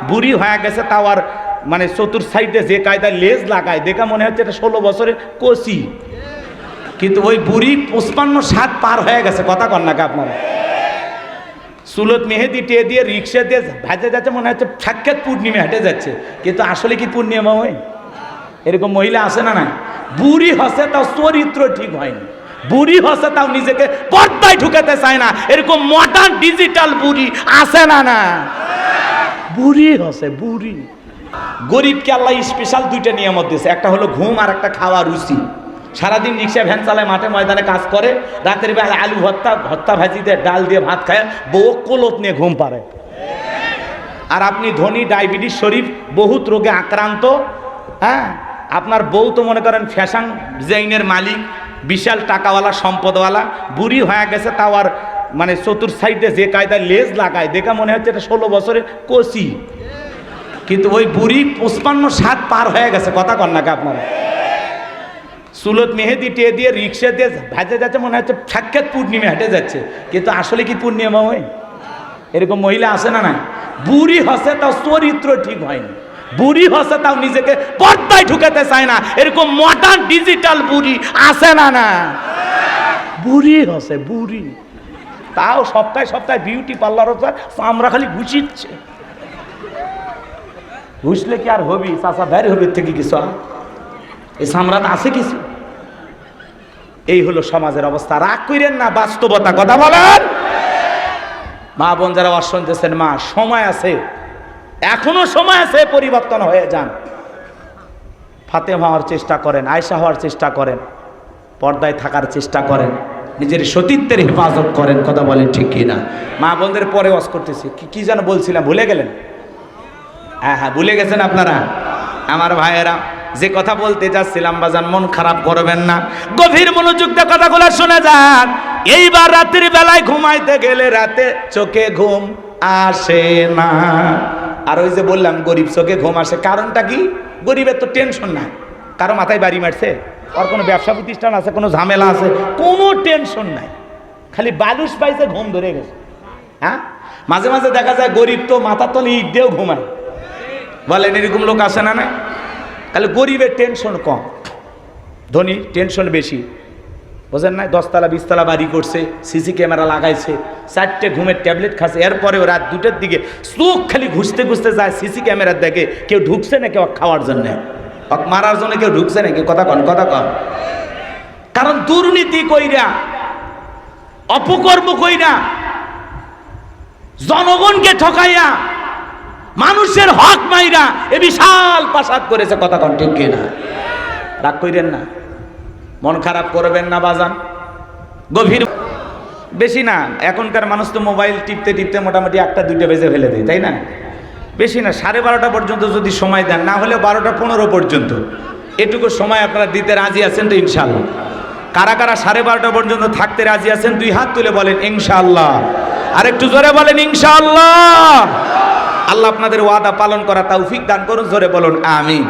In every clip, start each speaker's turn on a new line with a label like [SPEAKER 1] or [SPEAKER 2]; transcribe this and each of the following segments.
[SPEAKER 1] বুড়ি হয়ে গেছে, তাও আর মানে চতুর সাইডে যে কায়দায় লেজ লাগায় দেখা মনে হচ্ছে এটা 16 বছরের কচি, কিন্তু ওই বুড়ি 55-60 পার হয়ে গেছে। কথা কন নাকি আপনারা? চুলত মেহেদি টিয়ে দিয়ে রিক্সা দিয়ে ভেজে যাচ্ছে, মনে হচ্ছে সাক্ষাৎ পূর্ণিমা হেঁটে যাচ্ছে, কিন্তু আসলে কি পূর্ণিমা হয়? এরকম মহিলা আছে না? না, বুড়ি হসে তাও চরিত্র ঠিক হয়নি, বুড়ি হসে তাও নিজেকে পর্দায় ঢুকাতে চায় না, এরকম মডার্ন ডিজিটাল বুড়ি আছে না? না, বুড়ি হসে বুড়ি। গরিবকে আল্লাহ স্পেশাল 2টা নিয়ামত দিয়েছে, একটা হলো ঘুম আর একটা খাওয়া রুচি। সারাদিন রিক্সা ভ্যান চালায়, মাঠে ময়দানে কাজ করে, রাতের বেলা আলু ভর্তা ভাজি দিয়ে ডাল দিয়ে ভাত খায়, বউ কোলত নিয়ে ঘুম পারে। আর আপনি ধনী, ডায়াবেটিস শরীফ, বহুত রোগে আক্রান্ত, হ্যাঁ, আপনার বউ তো মনে করেন ফ্যাশন ডিজাইনের মালিক, বিশাল টাকাওয়ালা সম্পদওয়ালা, বুড়ি হয়ে গেছে, তাও আর মানে চতুর সাইডে যে কায়দায় লেজ লাগায় দেখা মনে হচ্ছে এটা 16 বছরের কচি, কিন্তু ওই বুড়ি 55-60 পার হয়ে গেছে। কথা কন নাকি আপনারা? চুলত মেহেদি টিয়ে দিয়ে রিক্সা দিয়ে ভেজে যাচ্ছে, মনে হচ্ছে সাক্ষাৎ পূর্ণিমা হেঁটে যাচ্ছে, কিন্তু আসলে কি পূর্ণিমা হয়? এরকম মহিলা আছে না? না, বুড়ি হসে তাও চরিত্র ঠিক হয়নি, বুড়ি হসে তাও নিজেকে পর্দায় ঢুকাতে চায় না, এরকম মডার্ন ডিজিটাল বুড়ি আছে না? না, বুড়ি হসে বুড়ি, তাও সপ্তাহে সপ্তাহে বিউটি পার্লার হচ্ছে, আমরা খালি ঘুষিচ্ছে। ঘুষলে কি আর হবি? চাষা বের হবি থেকে কিছু এই সামরাত আছে কিছু? এই হলো সমাজের অবস্থা। রাগ করেন না, বাস্তবতা কথা বলেন। মা বোন যারা অশুনতেছেন, মা সময় আছে, এখনো সময় আছে, পরিবর্তন হয়ে যান। ফাতেমা হওয়ার চেষ্টা করেন, আয়েশা হওয়ার চেষ্টা করেন, পর্দায় থাকার চেষ্টা করেন, নিজের সতীত্বের হেফাজত করেন। কথা বলেন ঠিক কিনা? মা বোনদের পরে ওয়াজ করতেছি, কি যেন বলছিলাম, ভুলে গেলেন? হ্যাঁ, ভুলে গেছেন আপনারা? আমার ভাইয়েরা, যে কথা বলতে যাচ্ছিলাম, বাজান মন খারাপ করবেন না, গভীর মনোযোগ দিয়ে কথাগুলো শুনে যান। এইবার রাত্রির বেলায় ঘুমাইতে গেলে রাতে চোখে ঘুম আসে না। আর ওই যে বললাম গরিব চোখে ঘুম আসে, কারণটা কি? গরিবের তো টেনশন নাই, কারো মাথায় বাড়ি মারছে, আর কোনো ব্যবসা প্রতিষ্ঠান আছে, কোনো ঝামেলা আছে, কোনো টেনশন নাই, খালি বালুস পাইছে, ঘুম ধরে গেছে। হ্যাঁ, মাঝে মাঝে দেখা যায় গরিব তো মাথা তলে ইট দিয়েও ঘুমায়, বলেন এরকম লোক আসে না? না, তাহলে গরিবের টেনশন কম, ধনী টেনশন বেশি। বোঝেন না? 10 তলা 20 তলা বাড়ি করছে, সিসি ক্যামেরা লাগাইছে, 4টে ঘুমের ট্যাবলেট খাচ্ছে, এরপরেও রাত 2টার দিকে চোখ খালি ঘুষতে ঘুষতে যায়, সিসি ক্যামেরার দেখে কেউ ঢুকছে না, কেউ খাওয়ার জন্য, মারার জন্য কেউ ঢুকছে নাকি? কথা কন, কথা কন। কারণ দুর্নীতি কইরা, অপকর্ম কইরা, জনগণকে ঠকাইয়া, মানুষের হক মাইরা এ বিশাল প্রাসাদ করেছে। কথা কন ঠিক কিনা? রাগ কইরেন না, মন খারাপ করবেন না বাজান। গভীর বেশি না, এখনকার মানুষ তো মোবাইল টিপতে টিপতে মোটামুটি 1টা 2টা বেজে ফেলে দেয়, তাই না? বেশি না, 12:30 পর্যন্ত যদি সময় দেন, না হলে 12:15 পর্যন্ত, এটুকু সময় আপনারা দিতে রাজি আছেন তো ইনশাআল্লাহ? কারা কারা 12:30 পর্যন্ত থাকতে রাজি আছেন? 2 হাত তুলে বলেন ইনশাআল্লাহ। আর একটু জোরে বলেন ইনশাআল্লাহ। আল্লাহ আপনাদের ওয়াদা পালন করা তৌফিক দান করুন, জোরে বলুন আমিন।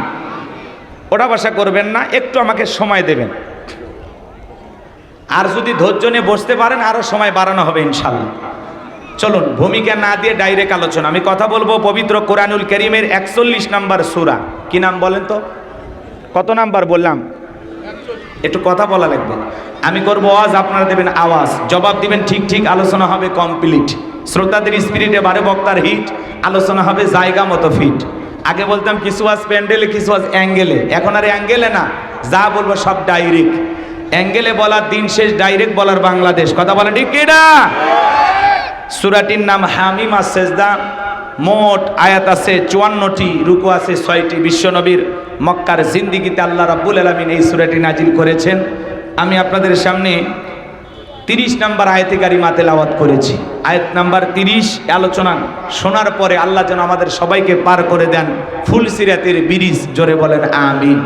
[SPEAKER 1] ওটা ভাষা করবেন না, একটু আমাকে সময় দেবেন। আর যদি ধৈর্য নিয়ে বসতে পারেন, আরো সময় বাড়ানো হবে ইনশাআল্লাহ। চলুন, ভূমিকা না দিয়ে ডাইরেক্ট আলোচনা। আমি কথা বলবো পবিত্র কোরআনুল কারীমের 41 নম্বর সূরা। কি নাম বলেন তো? কত নাম্বার বললাম? একটু কথা বলা লাগবে। আমি করবো আওয়াজ, আপনারা দেবেন আওয়াজ, জবাব দিবেন ঠিক ঠিক, আলোচনা হবে কমপ্লিট। শ্রোতাদের স্পিরিটে বারে বক্তার হিট, আলোচনা হবে জায়গা মতো ফিট। আগে বলতাম কিছু আজ প্যান্ডেলে, কিছু আজ অ্যাঙ্গেলে, এখন আর অ্যাঙ্গেলে না, যা বলবো সব ডাইরেক্ট। অ্যাঙ্গেলে বলার দিন শেষ, ডাইরেক্ট বলার বাংলাদেশ। কথা বলেন ঠিক কিনা? সূরাটির নাম হামিম আর সেজদা। মোট আয়াত আছে 54টি, রুকু আছে 6টি। বিশ্বনবীর মক্কার জিন্দিগিতে আল্লাহ রাব্বুল আলামিন এই সূরাটি নাজিল করেছেন। আমি আপনাদের সামনে 30 নম্বর আয়াতে কারিমা তেলাওয়াত করেছি। আয়াত নাম্বার 30 আলোচনা শোনার পরে আল্লাহ যেন আমাদের সবাইকে পার করে দেন ফুলসিরাতের ব্রিজ। জোরে বলেন আমিন।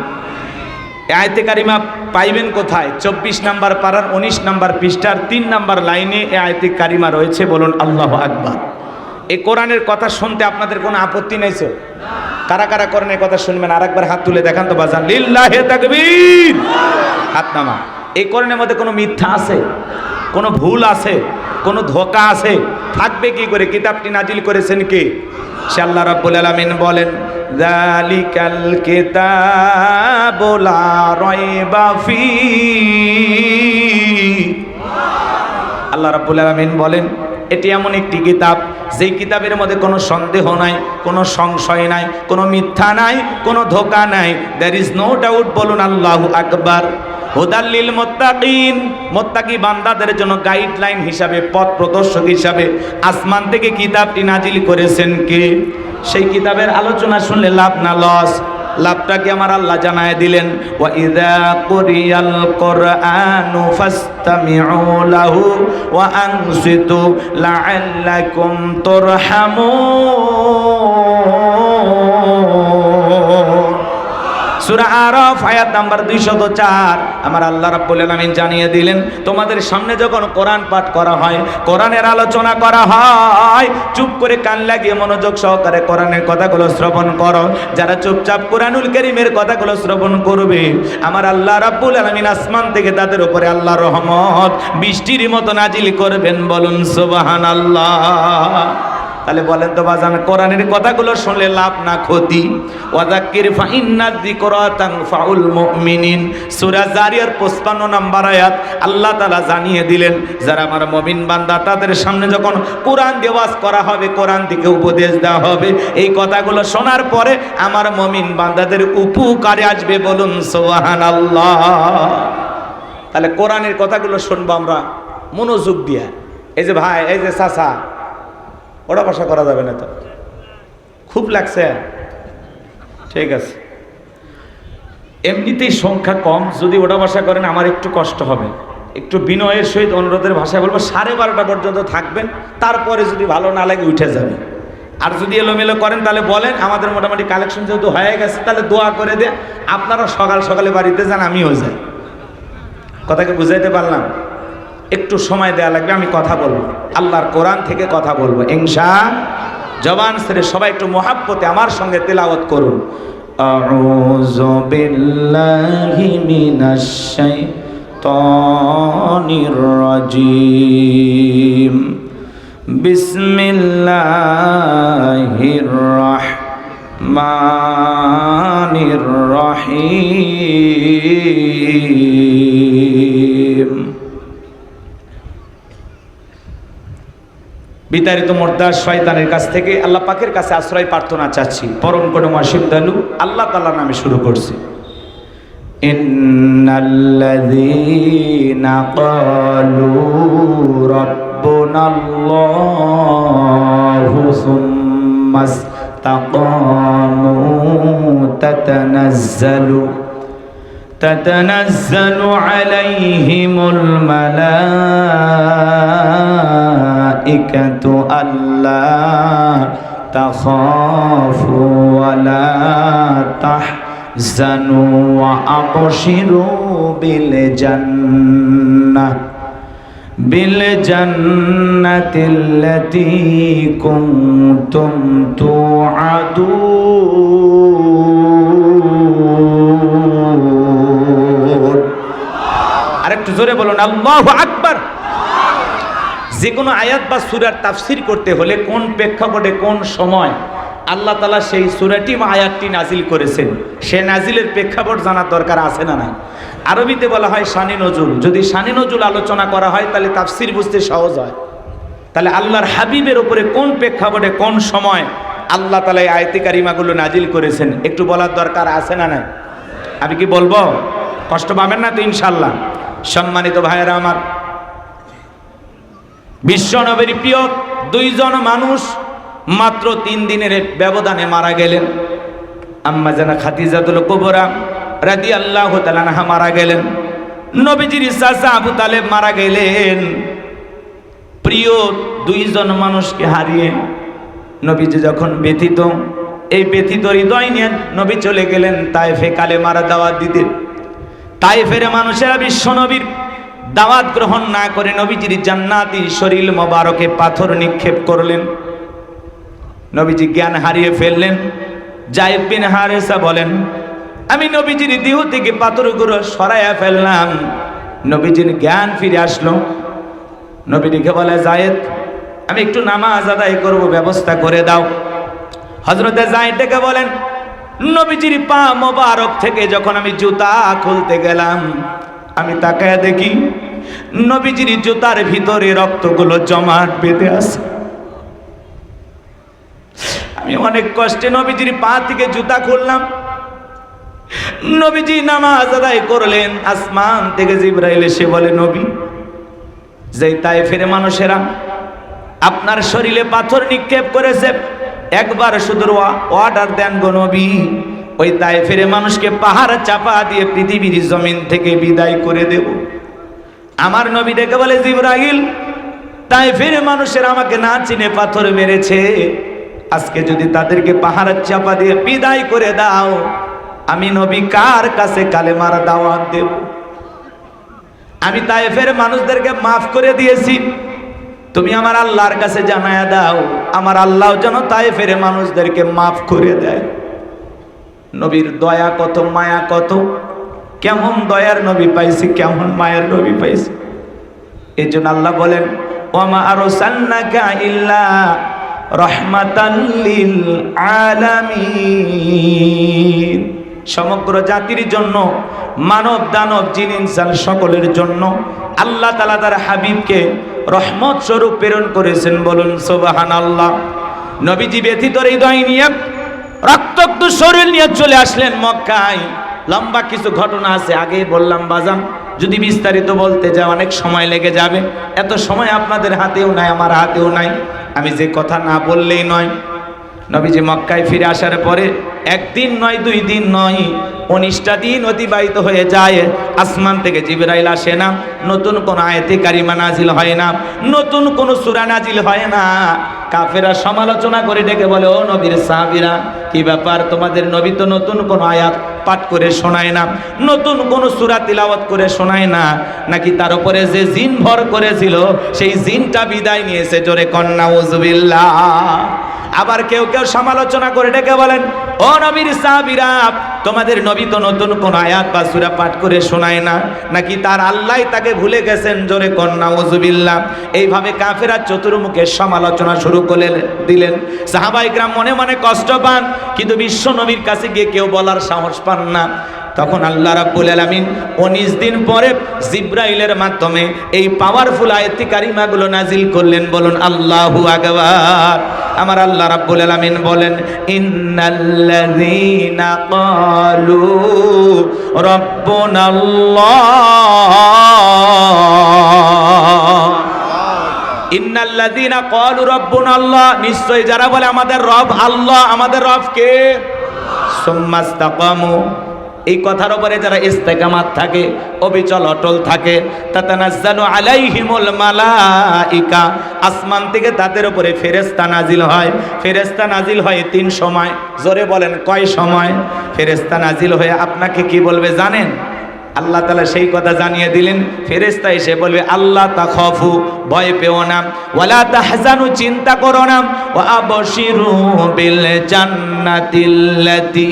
[SPEAKER 1] আয়াতে কারিমা পাইবেন কোথায়? 24 নম্বর পারার 19 নম্বর পৃষ্ঠার 3 নম্বর লাইনে এই আয়াতে কারিমা রয়েছে। বলুন আল্লাহু আকবার। এই কোরআনের কথা শুনতে আপনাদের কোনো আপত্তি নাই তো? কারা কারা কোরআনের কথা শুনবেন আরেকবার হাত তুলে দেখান তো বাজান। লিল্লাহি তাকবীর। হাত নামা। এই কোরআনের মধ্যে কোনো মিথ্যা আছে? কোনো ভুল আছে? কোনো ধোঁকা আছে? থাকবে কি করে? কিতাবটি নাজিল করেছেন কে? সে আল্লাহ রাব্বুল আলামিন বলেন যালিকাল কিতাবু লা রাইবা ফী। আল্লাহ রাব্বুল আলামিন বলেন এটি এমন একটি কিতাব যেই কিতাবের মধ্যে কোনো সন্দেহ নাই, কোনো সংশয় নাই, কোনো মিথ্যা নাই, কোনো ধোঁকা নাই। There is no doubt. বলুন আল্লাহু আকবার। হুদাল্লিল মুত্তাকিন, মুত্তাকি বান্দাদের জন্য গাইডলাইন হিসাবে, পথ প্রদর্শক হিসাবে আসমান থেকে কিতাবটি নাজিল করেছেন কে? সেই কিতাবের আলোচনা শুনলে লাভ না লস? লাভটা কি আমার আল্লাহ জানায় দিলেন, ওয়া ইযা কুরিয়াল কুরআনু ফাসতামিউ লাহু ওয়া আনসিতু লাআল্লাকুম তুরহামুন। সূরা আরাফ আয়াত নাম্বার 204। আমার আল্লাহ রাব্বুল আলামিন জানিয়ে দিলেন তোমাদের সামনে যখন কোরআন পাঠ করা হয়, কোরআনের আলোচনা করা হয়, চুপ করে কান লাগিয়ে মনোযোগ সহকারে কোরআনের কথাগুলো শ্রবণ করো। যারা চুপচাপ কোরআনুল কারীমের কথাগুলো শ্রবণ করবে, আমার আল্লাহ রাব্বুল আলামিন আসমান থেকে তাদের উপরে আল্লাহর রহমত বৃষ্টির মতো নাজিল করবেন। বলুন সুবহানাল্লাহ। তাহলে বলেন তো বাজান, কোরআনের কথাগুলো শুনলে লাভ না ক্ষতি? ওয়াযাক্কির ফাইন্নায যিকরা তানফাউল মুমিনিন। সূরা জারিয়ার 55 নম্বর আয়াত আল্লাহ তাআলা জানিয়ে দিলেন যারা আমার মুমিন বান্দা তাদের সামনে যখন কোরআন দেওয়াজ করা হবে, কোরআন থেকে উপদেশ দেওয়া হবে, এই কথাগুলো শোনার পরে আমার মুমিন বান্দাদের উপকারে আসবে। বলুন সুবহানাল্লাহ। তাহলে কোরআনের কথাগুলো শুনবো আমরা মনোযোগ দিয়ে। এই যে ভাই, এই যে চাচা, ওটা ভাষা করা যাবে না তো? খুব লাগছে? ঠিক আছে, এমনিতেই সংখ্যা কম, যদি ওটা ভাষা করেন আমার একটু কষ্ট হবে। একটু বিনয়ের সহিত অনুরোধের ভাষায় বলবো 12:30 পর্যন্ত থাকবেন, তারপরে যদি ভালো না লাগে উঠে যাবে। আর যদি এলোমেলো করেন তাহলে বলেন। আমাদের মোটামুটি কালেকশন যেহেতু হয়ে গেছে, তাহলে দোয়া করে দে আপনারা সকাল সকালে বাড়িতে যান, আমিও যাই। কথাকে বুঝাইতে পারলাম? একটু সময় দেয়া লাগবে, আমি কথা বলবো, আল্লাহর কোরআন থেকে কথা বলবো ইনশাআল্লাহ। জবান ছেড়ে সবাই একটু মহাব্বতে আমার সঙ্গে তেলাওয়াত করুন। আউযু বিল্লাহি মিনাশ শাইতানির রাজীম। বিসমিল্লাহির রাহমানির রহিম। বিতাড়িত মোর্দার শয়তানের কাছ থেকে আল্লাহ পাকের কাছে আশ্রয় প্রার্থনা চাচ্ছি। পরম করুণা সিদ্ধালু আল্লাহ তাআলার নামে শুরু করছি। ইন্নাল্লাযীনা ক্বালু রাব্বুনাল্লাহু সুম্মা ইসতাকামু تتنزل عليهم الملائكة ألا تخافوا ولا تحزنوا وأبشروا بالجنة التي كنتم توعدون। আরেকটু জোরে বলুন আল্লাহু আকবার। যে কোনো আয়াত বা সূরার তাফসীর করতে হলে কোন প্রেক্ষাপটে, কোন সময় আল্লাহ তাআলা সেই সূরাটি বা আয়াতটি নাজিল করেছেন, সে নাজিলের প্রেক্ষাপট জানার দরকার আছে না নাই? আরবিতে বলা হয় শানি নজুল। যদি শানি নজুল আলোচনা করা হয় তাহলে তাফসীর বুঝতে সহজ হয়। তাহলে আল্লাহর হাবিবের উপরে কোন প্রেক্ষাপটে, কোন সময় আল্লাহ তাআলা এই আয়াতে কারিমাগুলো নাজিল করেছেন একটু বলার দরকার আছে না নাই? আমি কি বলবো? কষ্ট পাবেন না তো ইনশাআল্লাহ। সম্মানিত ভাইয়েরা আমার, বিশ্ব নবীর প্রিয় দুইজন মানুষ মাত্র 3 দিনের ব্যবধানে মারা গেলেন। আম্মা জানা খাদিজাতুল কুবরা রাদিয়াল্লাহু তাআলা আনহা মারা গেলেন। নবীজির চাচা আবু তালেব মারা গেলেন। প্রিয় দুইজন মানুষকে হারিয়ে নবীজি যখন ব্যথিত, এই ব্যথিত হৃদয় নিয়ে নবী চলে গেলেন তায়েফে কালেমার দাওয়াত দিতে। তায়েফের মানুষেরা বিশ্ব নবীর দাওয়াত গ্রহণ না করে নবীজির জান্নাতি শরীর মোবারকে পাথর নিক্ষেপ করলেন। নবীজি জ্ঞান হারিয়ে ফেললেন। যায়েদ বিন হারেসা বলেন, আমি নবীজির দেহ থেকে পাথরগুলো সরাইয়া ফেললাম, নবীজির জ্ঞান ফিরে আসলো। নবীজিকে বলে, যায়েদ আমি একটু নামাজ আদায় করব, ব্যবস্থা করে দাও। হযরতে যায়েদ ডেকে বলেন, নবীজির পা মোবারক থেকে যখন আমি জুতা খুলতে গেলাম, আমি তাকায় দেখি নবীজির জুতার ভিতরে রক্তগুলো জমাট বেঁধে আছে। আমি অনেক কষ্টে নবীজির পা থেকে জুতা খুললাম। নবীজি নামাজ আদায় করলেন, আসমান থেকে জিবরাইল এসে বলে, নবী, যেই তায়েফের মানুষেরা আপনার শরীরে পাথর নিক্ষেপ করেছে, একবার শুধু অর্ডার দেন গো নবী, ওই তায়েফের মানুষকে পাহাড় চাপা দিয়ে পৃথিবীর জমিন থেকে বিদায় করে দেব। আমার নবী ডেকে বলে, জিবরাইল, তায়েফের মানুষেরা আমাকে না চিনে পাথর মেরেছে, আজকে যদি তাদেরকে পাহাড় চাপা দিয়ে বিদায় করে দাও, আমি নবী কার কাছে কালেমার দাওয়াত দেব? আমি তায়েফের মানুষদেরকে মাফ করে দিয়েছি, তুমি আমার আল্লাহর কাছে জানায়া দাও, আমার আল্লাহ যেন তায়েফের মানুষদেরকে মাফ করে দেয়। নবীর দয়া কত, মায়া কত, কেমন দয়ার নবী পাইছি, কেমন মায়ের নবী পাইছি। এই জন্য আল্লাহ বলেন, ওয়ামা আরসালনাকা ইল্লা রাহমাতাল লিল আলামিন, সমগ্র জাতির জন্য, মানব দানব জিন ইনসান সকলের জন্য আল্লাহ তাআলা তার হাবিবকে রহমত স্বরূপ প্রেরণ করেছেন। বলুন সুবহানাল্লাহ। নবীজি ব্যথিত হৃদয় নিয়ে, রক্তাক্ত শরীর নিয়ে চলে আসলেন মক্কায়। লম্বা কিছু ঘটনা আছে, আগেই বললাম বাজান, যদি বিস্তারিত বলতে যাই অনেক সময় লেগে যাবে। এত সময় আপনাদের হাতেও নাই, আমার হাতেও নাই, আমি যে কথা না বললেই নয়। নবীজি মক্কায় ফিরে আসার পরে একদিন নয়, 2 দিন নয়, 19টা দিন অতিবাহিত হয়ে যায়। আসমান থেকে জিবরাইল আসে না, নতুন কোন আয়াতে কারিমা নাজিল হয় না, নতুন কোন সূরা নাজিল হয় না। কাফেররা সমালোচনা করে ডেকে বলে, ও নবীর সাহাবীরা, কি ব্যাপার, তোমাদের নবী তো নতুন কোন আয়াত পাঠ করে শোনায় না, নতুন কোন সূরা তিলাওয়াত করে শোনায় না, নাকি তার উপরে যে জিন ভর করেছিল সেই জিনটা বিদায় নিয়েছে? জোরে কন্না উযবিল্লাহ। আবার কেউ কেউ সমালোচনা করে ডেকে বলেন, ও নবীর সাহাবীরা, তোমাদের নবী তো নতুন কোন আয়াত বা সূরা পাঠ করে শোনায় না, নাকি তার আল্লাহ তাকে ভুলে গেছেন? জোরে কন্না উযবিল্লাহ। এইভাবে কাফেররা চতুর্মুখে সমালোচনা শুরু করে দিলেন। সাহাবায়ে কেরাম মনে মনে কষ্ট পান, কিন্তু বিশ্ব নবীর কাছে গিয়ে কেউ বলার সাহস পান না। তখন আল্লাহ রাব্বুল আলামিন 19 দিন পরে জিবরাইলের মাধ্যমে এই পাওয়ারফুল আয়াতি কারিমাগুলো নাজিল করলেন। বলুন আল্লাহু আকবার। আমার আল্লাহ রাব্বুল আলামিন বলেন, ইন্নাল্লাযীনা ক্বালু রাব্বুনাল্লাহ, ইন্নাল্লাযীনা ক্বালু রাব্বুনাল্লাহ, নিশ্চয় যারা বলে আমাদের রব আল্লাহ, আমাদের রব কে? সুম্মাস্তাকামু, এই কথার উপরে যারা ইস্তেকামাত থাকে, অবিচল অটল থাকে, তাতানাজ্জালু আলাইহিমুল মালাইকা, আসমান থেকে তাদের উপরে ফেরেশতা নাজিল হয়। ফেরেশতা নাজিল হয় 3 সময়। জোরে বলেন, কয় সময়? ফেরেশতা নাজিল হয়ে আপনাকে কি বলবে জানেন? আল্লাহ তাআলা সেই কথা জানিয়ে দিলেন। ফেরেশতা এসে বলবে, আল্লাহ তাখাফু, ভয় পেও না, ওয়ালা তাহজানু, চিন্তা করো না, ওয়া আবশিরু বিল জান্নাতিল্লাতী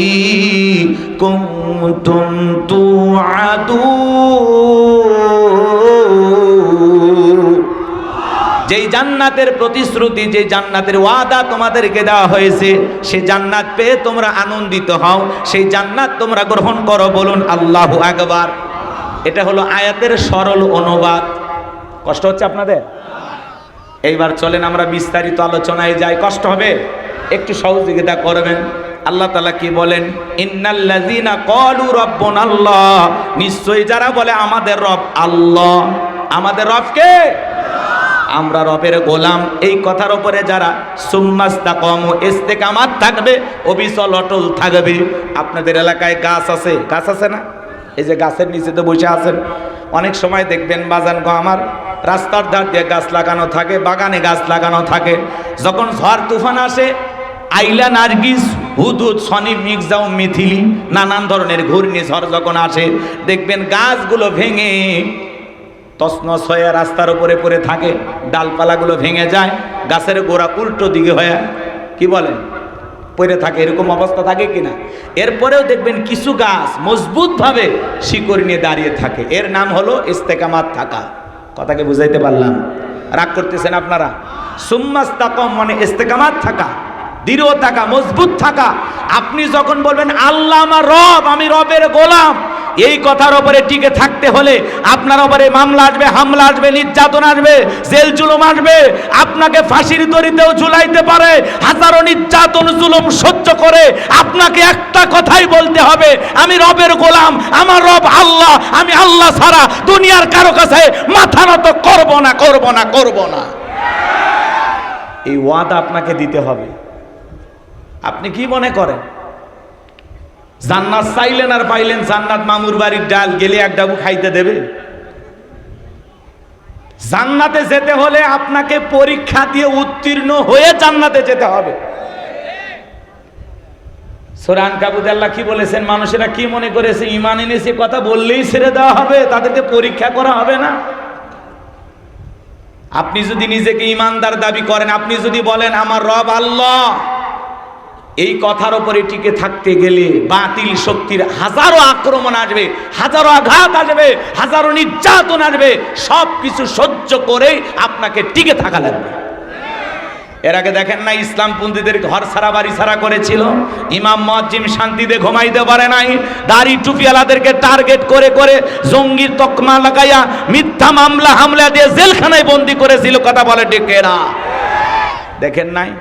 [SPEAKER 1] কুনতুম তুআদুন, যেই জান্নাতের প্রতিশ্রুতি, যে জান্নাতের ওয়াদা তোমাদেরকে দেওয়া হয়েছে, সেই জান্নাত পেয়ে তোমরা আনন্দিত হও, সেই জান্নাত তোমরা গ্রহণ করো। বলুন আল্লাহু আকবার। এটা হলো আয়াতের সরল অনুবাদ। কষ্ট হচ্ছে আপনাদের? এইবার চলেন আমরা বিস্তারিত আলোচনায় যাই। কষ্ট হবে? একটু সহযোগিতা করবেন। আল্লাহ তাআলা কি বলেন? ইন্নাল্লাযীনা ক্বালু রাব্বুনাল্লাহ, নিশ্চয়ই যারা বলে আমাদের রব আল্লাহ। আমাদের রব কে? আমরা রবের গোলাম। এই কথার উপরে যারা সুম্মাস্তাকামু, ইস্তেকামাত থাকবে, অবিচল অটল থাকবে। আপনাদের এলাকায় গাছ আছে, গাছ আছে না? এই যে গাছের নিচে তো বসে আছেন, অনেক সময় দেখবেন বাজান গো আমার, রাস্তার ধার দিয়ে গাছ লাগানো থাকে, বাগানে গাছ লাগানো থাকে। যখন ঝড় তুফান আসে, আইলা, নার্গিস, হুদুদ, শনি, মির্জাও, মিথিলি, নানান ধরনের ঘূর্ণিঝড় যখন আসে, দেখবেন গাছগুলো ভেঙে তছনছ হয়ে রাস্তার উপরে পড়ে থাকে, ডালপালাগুলো ভেঙে যায়, গাছের গোড়া উল্টো দিকে হয়ে কি বলেন পড়ে থাকে। এরকম অবস্থা থাকে কিনা? এরপরেও দেখবেন কিছু গাছ মজবুতভাবে শিকড় নিয়ে দাঁড়িয়ে থাকে। এর নাম হলো ইস্তেকামাত থাকা। কথাকে বুঝাইতে পারলাম? রাগ করতেছেন আপনারা? সুম্মাস্তাকাম মানে ইস্তেকামাত থাকা। দৃঢ় থাকা, মজবুত থাকা। আপনি যখন বলবেন আল্লাহ আমার রব, আমি রবের গোলাম, এই কথার উপরে টিকে থাকতে হলে আপনার উপরে মামলা আসবে, হামলা আসবে, নির্যাতন আসবে, জেল জুলুম আসবে, আপনাকে ফাঁসির দড়িতেও ঝুলাইতে পারে। হাজারো নির্যাতন জুলুম সহ্য করে আপনাকে একটা কথাই বলতে হবে, আমি রবের গোলাম, আমার রব আল্লাহ, আমি আল্লাহ ছাড়া দুনিয়ার কারো কাছে মাথা নত করব না, করব না, করব না। এই ওয়াদা আপনাকে দিতে হবে। আপনি কি মনে করেন জান্নাত চাইলেন আর পাইলেন জান্নাত মামুর বাড়ির ডাল, গেলে এক ডাবু খাইতে দেবে? জান্নাতে যেতে হলে আপনাকে পরীক্ষা দিয়ে উত্তীর্ণ হয়ে জান্নাতে যেতে হবে। সূরা আনকাবুত আল্লাহ কি বলেছেন? মানুষেরা কি মনে করেছে ঈমান এনেছে কথা বললেই ছেড়ে দেওয়া হবে, তাদেরকে পরীক্ষা করা হবে না। আপনি যদি নিজেকে ঈমানদার দাবি করেন, আপনি যদি বলেন আমার রব আল্লাহ, এই কথার উপরে টিকে থাকতে গেলে বাতিল শক্তির হাজারো আক্রমণ আসবে, হাজারো আঘাত আসবে, হাজারো নির্যাতন আসবে, সব কিছু সহ্য করে আপনাকে টিকে থাকা লাগবে। এর আগে দেখেন না ইসলামপন্থীদের ঘর ছাড়া বাড়ি ছাড়া করেছিল, ইমাম মুয়াজ্জিম শান্তিতে ঘুমাইতে পারে নাই, দাড়ি টুপিওয়ালাদেরকে টার্গেট করে করে জঙ্গির তকমা লাগাইয়া মিথ্যা মামলা হামলা দিয়ে জেলখানায় বন্দি করেছিল। কথা বলে ডেকেরা দেখেন নাই?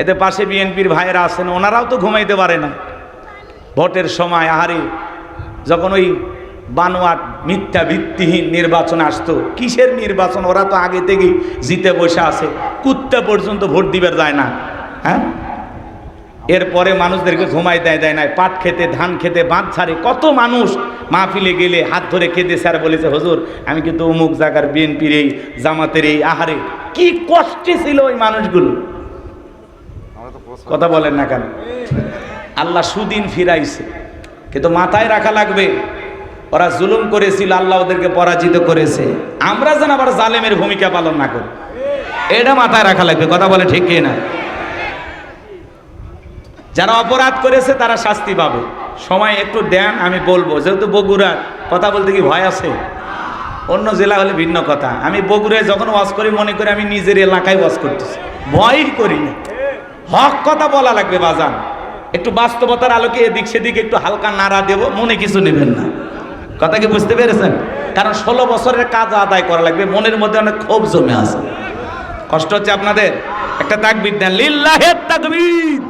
[SPEAKER 1] এতে পাশে বিএনপির ভাইয়েরা আছেন, ওনারাও তো ঘুমাইতে পারে না। ভোটের সময় আহারে যখন ওই বানোয়াট মিথ্যা ভিত্তিহীন নির্বাচন আসতো, কিসের নির্বাচন, ওরা তো আগে থেকেই জিতে বসে আছে, কুত্তা পর্যন্ত ভোট দিবার যায় না। হ্যাঁ, এরপরে মানুষদেরকে ঘুমাই দেয় নাই, পাট খেতে ধান খেতে বাঁধ ছাড়ে। কত মানুষ মাহফিলে গেলে হাত ধরে খেতে স্যার বলেছে হুজুর আমি কিন্তু অমুক জায়গার বিএনপির এই জামাতের এই। আহারে কি কষ্টে ছিল ওই মানুষগুলো। কথা বলেন না কেন? আল্লাহ সুদিন ফিরাইছে, কিন্তু মাথায় রাখা লাগবে ওরা জুলুম করেছিল, আল্লাহ ওদেরকে পরাজিত করেছে। আমরা যেন আবার জালেমের ভূমিকা পালন না করি, এটা মাথায় রাখা লাগবে। কথা বলে ঠিক না? যারা অপরাধ করেছে তারা শাস্তি পাবে। সময় একটু দেন, আমি বলবো। যেহেতু বগুড়ার কথা বলতে কি ভয় আছে? অন্য জেলা হলে ভিন্ন কথা। আমি বগুড়ায় যখন ওয়াজ করি মনে করি আমি নিজের এলাকায় ওয়াজ করতেছি, ভয়ই করি না। হক কথা বলা লাগবে বাজান। একটু বাস্তবতার আলোকে এদিক সেদিক একটু হালকা নাড়া দেব, মনে কিছু নেবেন না। কথা কি বুঝতে পেরেছেন? কারণ 16 বছরের কাজ আদায় করা লাগবে, মনের মধ্যে অনেক ক্ষোভ জমে আছে। কষ্ট হচ্ছে আপনাদের? একটা তাকবীর দেন, লিল্লাহে তাকবীর।